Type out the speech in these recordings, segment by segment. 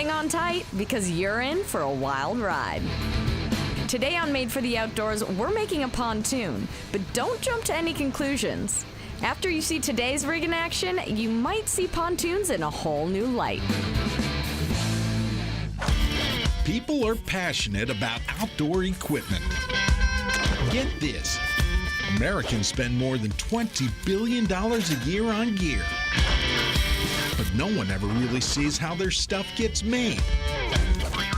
hang on tight because you're in for a wild ride. Today on Made for the Outdoors, we're making a pontoon, but don't jump to any conclusions. After you see today's rig in action, you might see pontoons in a whole new light. People are passionate about outdoor equipment. Get this, Americans spend more than $20 billion a year on gear. But no one ever really sees how their stuff gets made.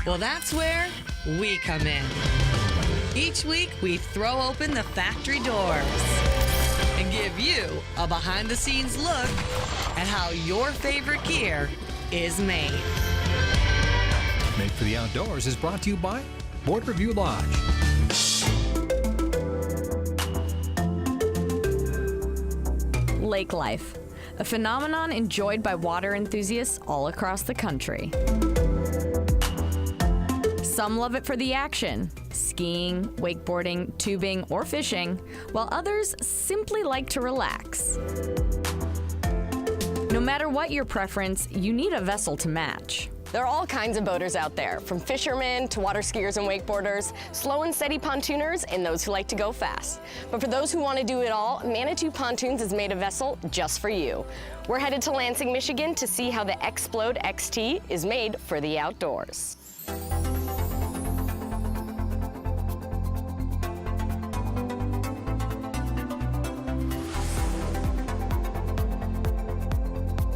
Well, that's where we come in. Each week, we throw open the factory doors and give you a behind-the-scenes look at how your favorite gear is made. Made for the Outdoors is brought to you by Border View Lodge. Lake life, a phenomenon enjoyed by water enthusiasts all across the country. Some love it for the action, skiing, wakeboarding, tubing, or fishing, while others simply like to relax. No matter what your preference, you need a vessel to match. There are all kinds of boaters out there, from fishermen to water skiers and wakeboarders, slow and steady pontooners, and those who like to go fast. But for those who want to do it all, Manitou Pontoons has made a vessel just for you. We're headed to Lansing, Michigan to see how the Explode XT is made for the outdoors.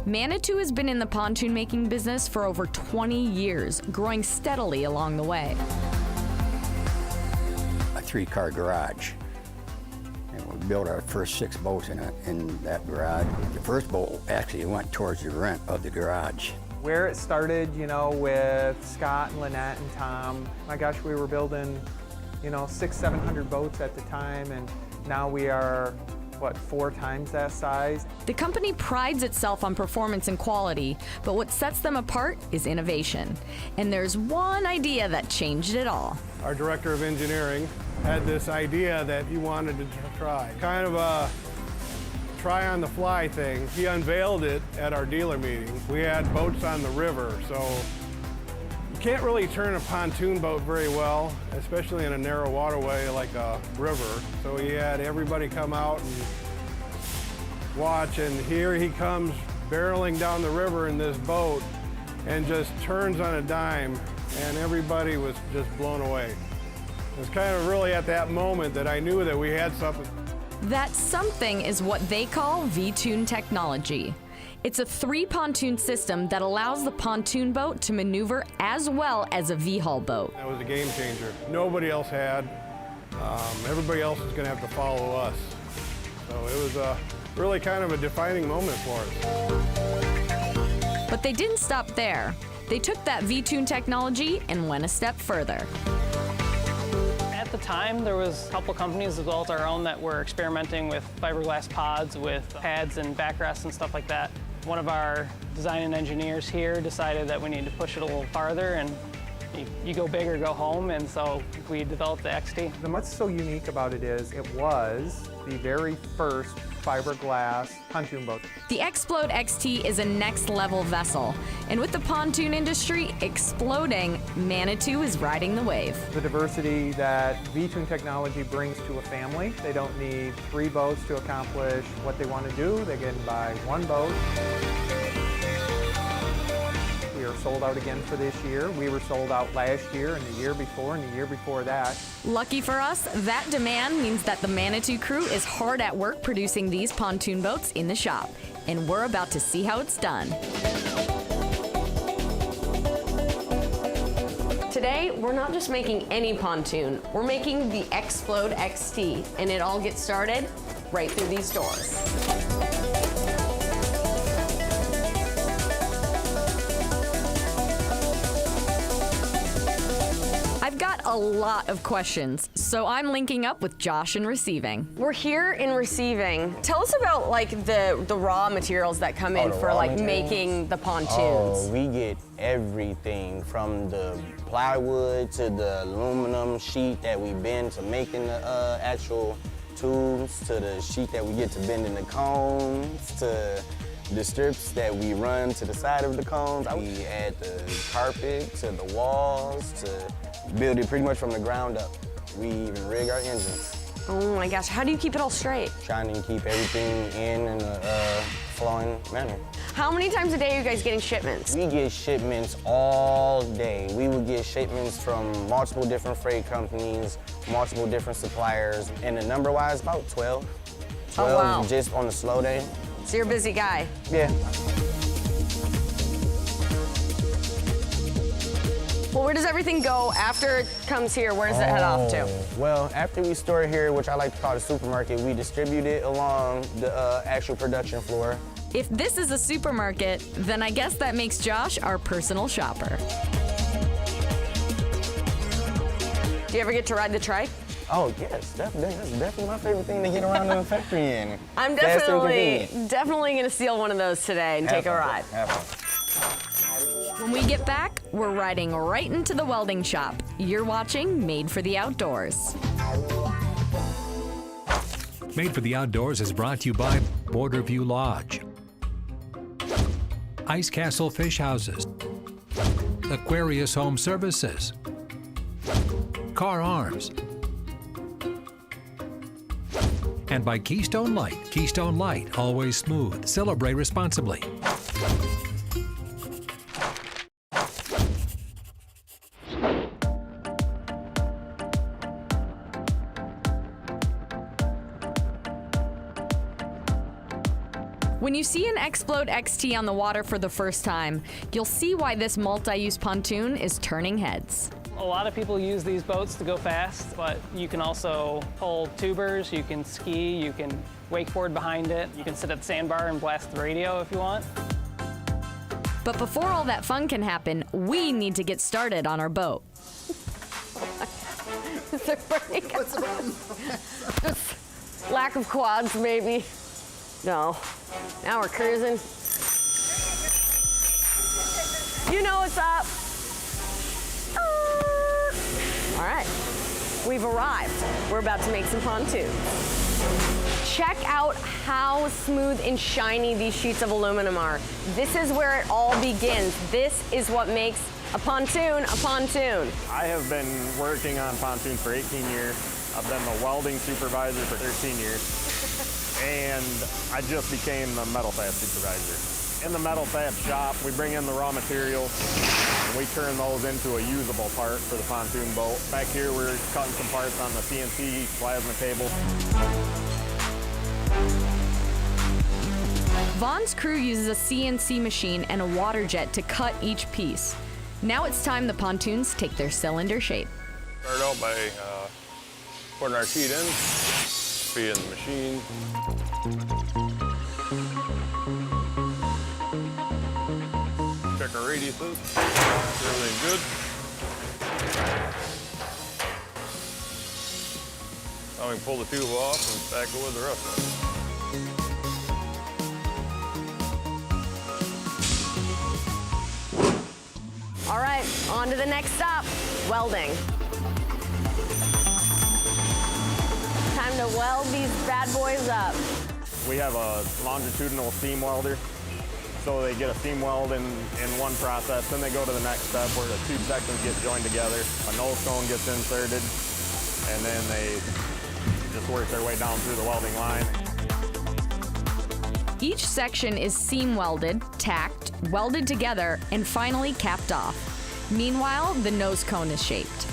Manitou has been in the pontoon making business for over 20 years, growing steadily along the way. A 3-car garage. And we built our first 6 boats in that garage. The first boat actually went towards the rent of the garage. Where it started, you know, with Scott and Lynette and Tom, my gosh, we were building, you know, 600-700 boats at the time, and now we are, what, 4 times that size. The company prides itself on performance and quality, but what sets them apart is innovation. And there's one idea that changed it all. Our director of engineering had this idea that he wanted to try. Kind of a try on the fly thing. He unveiled it at our dealer meeting. We had boats on the river, so you can't really turn a pontoon boat very well, especially in a narrow waterway like a river. So he had everybody come out and watch, and here he comes barreling down the river in this boat and just turns on a dime, and everybody was just blown away. It was kind of really at that moment that I knew that we had something. That something is what they call V-Toon technology. It's a 3-pontoon system that allows the pontoon boat to maneuver as well as a V-hull boat. That was a game changer. Nobody else had. Everybody else is going to have to follow us. So it was really kind of a defining moment for us. But they didn't stop there. They took that V-Toon technology and went a step further. At the time, there was a couple companies as well as our own that were experimenting with fiberglass pods, with pads and backrests and stuff like that. One of our design and engineers here decided that we need to push it a little farther, and you go big or go home, and so we developed the XT. And what's so unique about it is it was the very first fiberglass pontoon boat. The Explode XT is a next-level vessel, and with the pontoon industry exploding, Manitou is riding the wave. The diversity that V-Toon technology brings to a family. They don't need 3 boats to accomplish what they want to do. They can buy 1 boat. We are sold out again for this year. We were sold out last year and the year before and the year before that. Lucky for us, that demand means that the Manitou crew is hard at work producing these pontoon boats in the shop, and we're about to see how it's done. Today, we're not just making any pontoon, we're making the Explode XT, and it all gets started right through these doors. I've got a lot of questions, so I'm linking up with Josh in receiving. We're here in receiving. Tell us about like the raw materials that come in for like making the pontoons. Oh, we get everything from the plywood to the aluminum sheet that we bend to making the actual tubes, to the sheet that we get to bending the cones, to The strips that we run to the side of the cones, we add the carpet to the walls to build it pretty much from the ground up. We even rig our engines. Oh my gosh, how do you keep it all straight? Trying to keep everything in a flowing manner. How many times a day are you guys getting shipments? We get shipments all day. We would get shipments from multiple different freight companies, multiple different suppliers, and the number-wise, about 12. 12 wow. Just on the slow day. So you're a busy guy. Yeah. Well, where does everything go after it comes here? Where does it head off to? Well, after we store it here, which I like to call the supermarket, we distribute it along the actual production floor. If this is a supermarket, then I guess that makes Josh our personal shopper. Do you ever get to ride the trike? Oh, yes, that's definitely my favorite thing to get around in the factory in. I'm Fast and convenient. definitely gonna steal one of those today and take a ride. Have fun. When we get back, we're riding right into the welding shop. You're watching Made for the Outdoors. Made for the Outdoors is brought to you by Borderview Lodge, Ice Castle Fish Houses, Aquarius Home Services, Car Arms, and by Keystone Light. Keystone Light, always smooth. Celebrate responsibly. When you see an Explode XT on the water for the first time, you'll see why this multi-use pontoon is turning heads. A lot of people use these boats to go fast, but you can also pull tubers, you can ski, you can wakeboard behind it, you can sit at the sandbar and blast the radio if you want. But before all that fun can happen, we need to get started on our boat. What's wrong? Just lack of quads, maybe. No. Now we're cruising. You know what's up. All right, we've arrived. We're about to make some pontoons. Check out how smooth and shiny these sheets of aluminum are. This is where it all begins. This is what makes a pontoon a pontoon. I have been working on pontoons for 18 years. I've been the welding supervisor for 13 years. And I just became the metal fab supervisor. In the metal fab shop, we bring in the raw materials and we turn those into a usable part for the pontoon boat. Back here, we're cutting some parts on the CNC plasma table. Vaughn's crew uses a CNC machine and a water jet to cut each piece. Now it's time the pontoons take their cylinder shape. Start out by putting our sheet in, feed in the machine. Check our radiuses, everything good. Now we can pull the tube off and stack it with the rest. All right, on to the next stop, welding. Time to weld these bad boys up. We have a longitudinal seam welder, so they get a seam weld in one process, then they go to the next step where the two sections get joined together, a nose cone gets inserted, and then they just work their way down through the welding line. Each section is seam welded, tacked, welded together, and finally capped off. Meanwhile, the nose cone is shaped.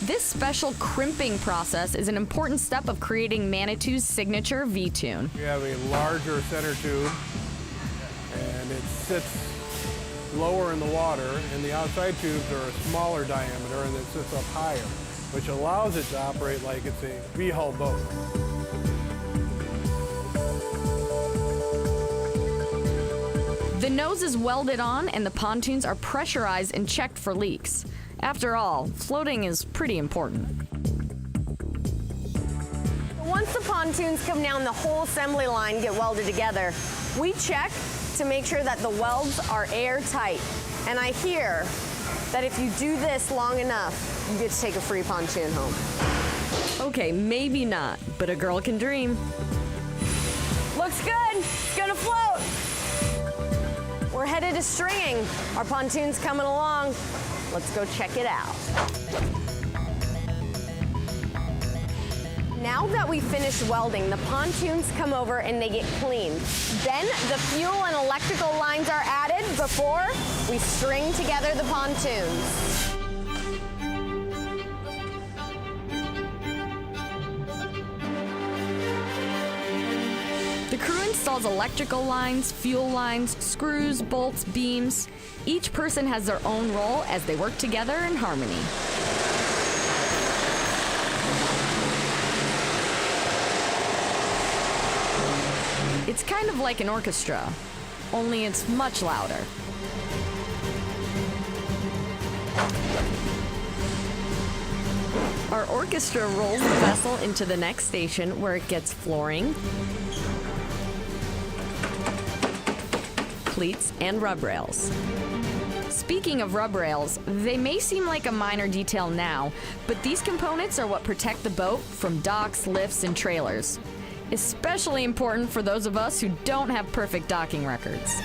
This special crimping process is an important step of creating Manitou's signature V-Toon. We have a larger center tube, and it sits lower in the water, and the outside tubes are a smaller diameter, and it sits up higher, which allows it to operate like it's a V-hull boat. The nose is welded on and the pontoons are pressurized and checked for leaks. After all, floating is pretty important. Once the pontoons come down the whole assembly line, get welded together, we check to make sure that the welds are airtight. And I hear that if you do this long enough, you get to take a free pontoon home. Okay, maybe not, but a girl can dream. Looks good. It's gonna float. We're headed to stringing. Our pontoon's coming along. Let's go check it out. Now that we finished welding, the pontoons come over and they get cleaned. Then the fuel and electrical lines are added before we string together the pontoons. The crew installs electrical lines, fuel lines, screws, bolts, beams. Each person has their own role as they work together in harmony. It's kind of like an orchestra, only it's much louder. Our orchestra rolls the vessel into the next station where it gets flooring, cleats, and rub rails. Speaking of rub rails, they may seem like a minor detail now, but these components are what protect the boat from docks, lifts, and trailers. Especially important for those of us who don't have perfect docking records.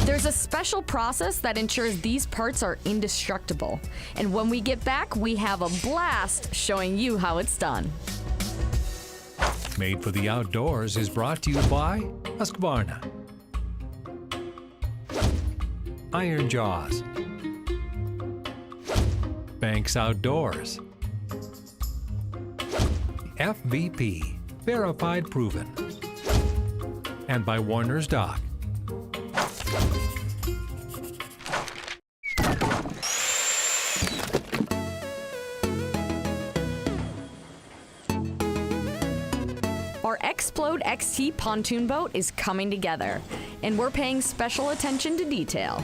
There's a special process that ensures these parts are indestructible. And when we get back, we have a blast showing you how it's done. Made for the Outdoors is brought to you by Husqvarna, Iron Jaws, Banks Outdoors, FVP, Verified Proven, and by Warner's Dock. Our Explode XT pontoon boat is coming together, and we're paying special attention to detail.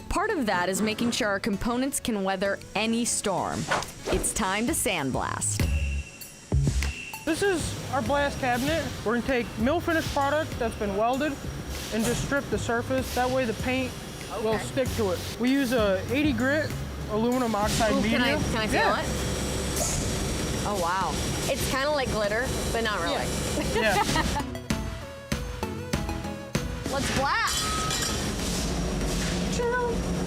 Part of that is making sure our components can weather any storm. It's time to sandblast. This is our blast cabinet. We're gonna take mill finished product that's been welded and just strip the surface. That way the paint will stick to it. We use a 80 grit aluminum oxide medium. Can I feel it? Oh wow. It's kind of like glitter, but not really. Yeah. Let's blast.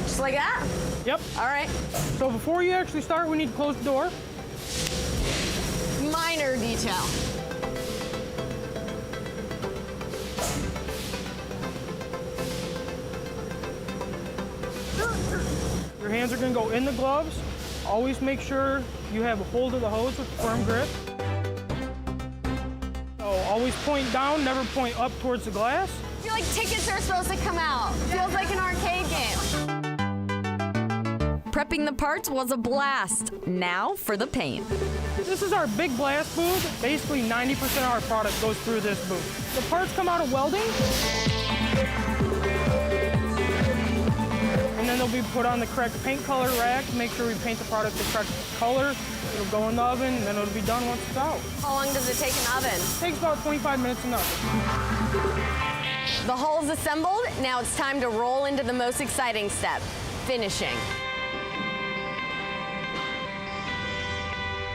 Just like that? Yep. All right. So before you actually start, we need to close the door. Minor detail. Your hands are gonna go in the gloves. Always make sure you have a hold of the hose with a firm grip. So always point down, never point up towards the glass. I feel like tickets are supposed to come out. Feels like an arcade game. Prepping the parts was a blast. Now for the paint. This is our big blast booth. Basically 90% of our product goes through this booth. The parts come out of welding, and then they'll be put on the correct paint color rack to make sure we paint the product the correct color. It'll go in the oven, and then it'll be done once it's out. How long does it take in the oven? It takes about 25 minutes in the oven. The hull's assembled. Now it's time to roll into the most exciting step, finishing.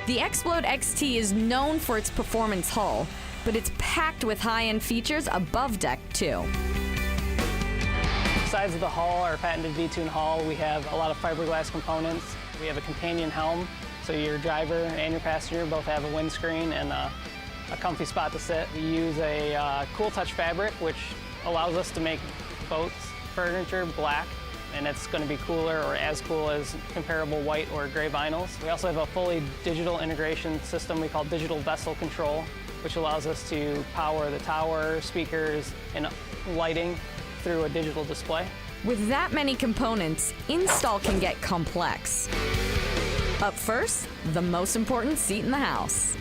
The Explode XT is known for its performance hull, but it's packed with high-end features above deck too. Besides the hull, our patented V-Toon hull, we have a lot of fiberglass components. We have a companion helm, so your driver and your passenger both have a windscreen and a comfy spot to sit. We use a cool touch fabric, which allows us to make boats furniture black, and it's going to be cooler or as cool as comparable white or gray vinyls. We also have a fully digital integration system we call digital vessel control, which allows us to power the tower, speakers, and lighting through a digital display. With that many components, install can get complex. Up first, the most important seat in the house.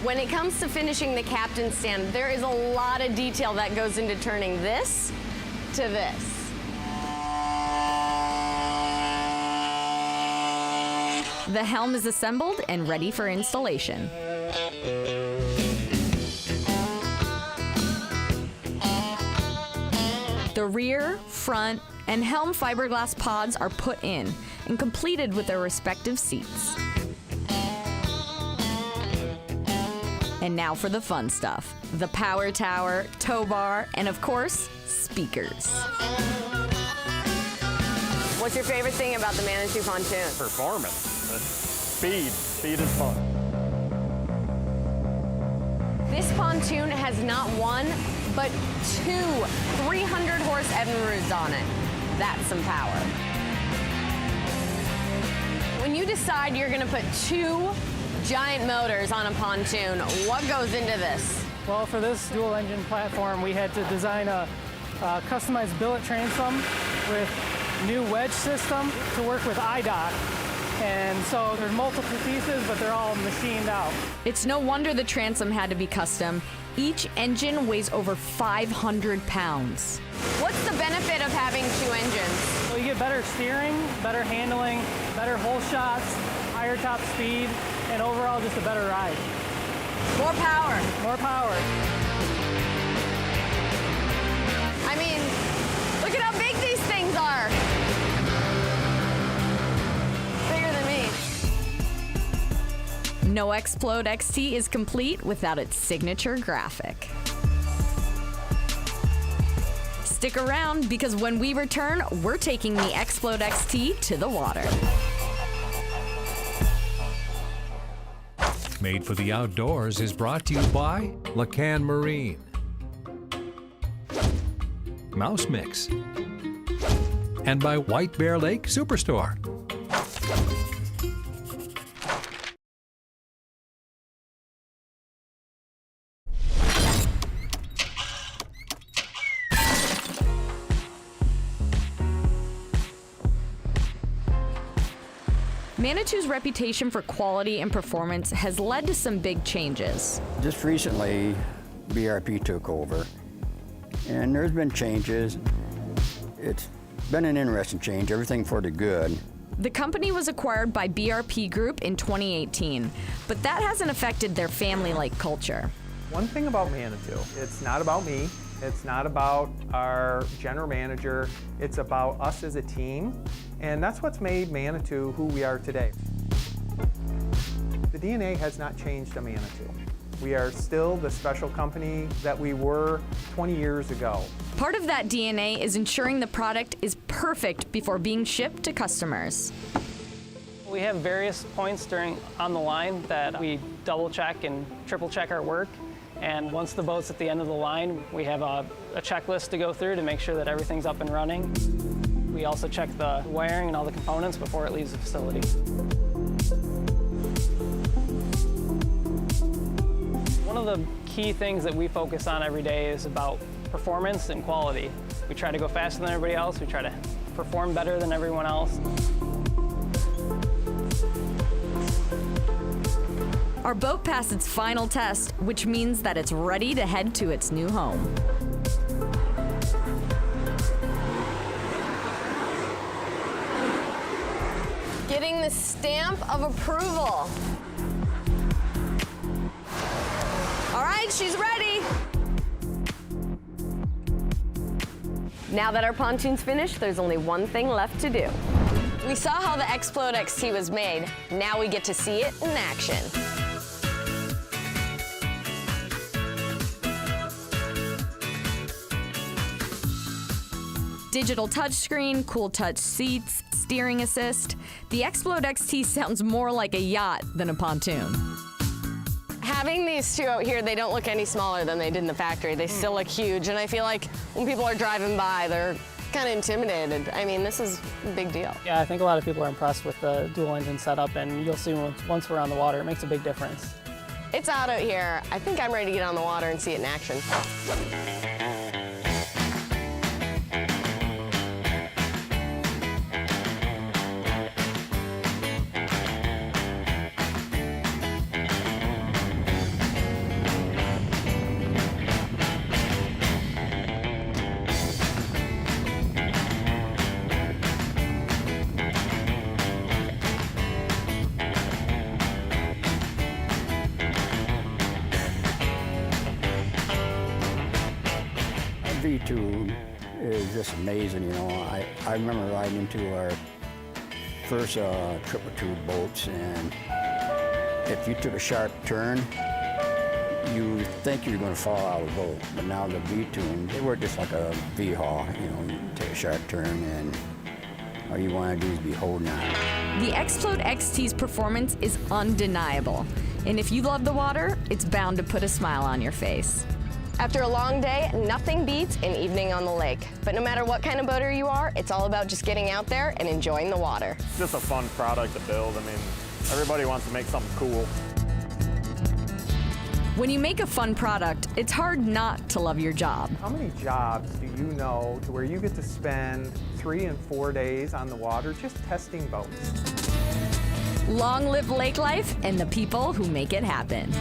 When it comes to finishing the captain's stand, there is a lot of detail that goes into turning this to this. The helm is assembled and ready for installation. The rear, front, and helm fiberglass pods are put in and completed with their respective seats. And now for the fun stuff. The power tower, tow bar, and of course, speakers. What's your favorite thing about the Manitou Pontoon? Performance. Speed. Speed is fun. This pontoon has not one, but two 300-horse Evinrudes on it. That's some power. When you decide you're gonna put two giant motors on a pontoon, what goes into this? Well, for this dual engine platform, we had to design a customized billet transom with new wedge system to work with IDOC. And so there's multiple pieces, but they're all machined out. It's no wonder the transom had to be custom. Each engine weighs over 500 pounds. What's the benefit of having two engines? So you get better steering, better handling, better hole shots, higher top speed, and overall just a better ride. More power. More power. I mean, look at how big these things are. Bigger than me. No Explode XT is complete without its signature graphic. Stick around, because when we return, we're taking the Explode XT to the water. Made for the Outdoors is brought to you by Lacan Marine, Mouse Mix, and by White Bear Lake Superstore. Manitou's reputation for quality and performance has led to some big changes. Just recently, BRP took over, and there's been changes. It's been an interesting change, everything for the good. The company was acquired by BRP Group in 2018, but that hasn't affected their family-like culture. One thing about Manitou, it's not about me, it's not about our general manager, it's about us as a team, and that's what's made Manitou who we are today. The DNA has not changed on Manitou. We are still the special company that we were 20 years ago. Part of that DNA is ensuring the product is perfect before being shipped to customers. We have various points on the line that we double check and triple check our work. And once the boat's at the end of the line, we have a checklist to go through to make sure that everything's up and running. We also check the wiring and all the components before it leaves the facility. One of the key things that we focus on every day is about performance and quality. We try to go faster than everybody else. We try to perform better than everyone else. Our boat passed its final test, which means that it's ready to head to its new home. Getting the stamp of approval. All right, she's ready. Now that our pontoon's finished, there's only one thing left to do. We saw how the Explode XT was made. Now we get to see it in action. Digital touchscreen, cool touch seats, steering assist. The Explode XT sounds more like a yacht than a pontoon. Having these two out here, they don't look any smaller than they did in the factory. They still look huge, and I feel like when people are driving by, they're kind of intimidated. I mean, this is a big deal. Yeah, I think a lot of people are impressed with the dual engine setup, and you'll see once we're on the water, it makes a big difference. It's out here. I think I'm ready to get on the water and see it in action. V-Toon is just amazing, you know. I remember riding into our first triple tube boats, and if you took a sharp turn, You think you're going to fall out of the boat, but now the V-Toon, they work just like a V-haul. You know, you take a sharp turn and all you want to do is be holding on. The X-Float XT's performance is undeniable. And if you love the water, it's bound to put a smile on your face. After a long day, nothing beats an evening on the lake. But no matter what kind of boater you are, it's all about just getting out there and enjoying the water. It's just a fun product to build. I mean, everybody wants to make something cool. When you make a fun product, it's hard not to love your job. How many jobs do you know to where you get to spend 3 and 4 days on the water just testing boats? Long live lake life and the people who make it happen.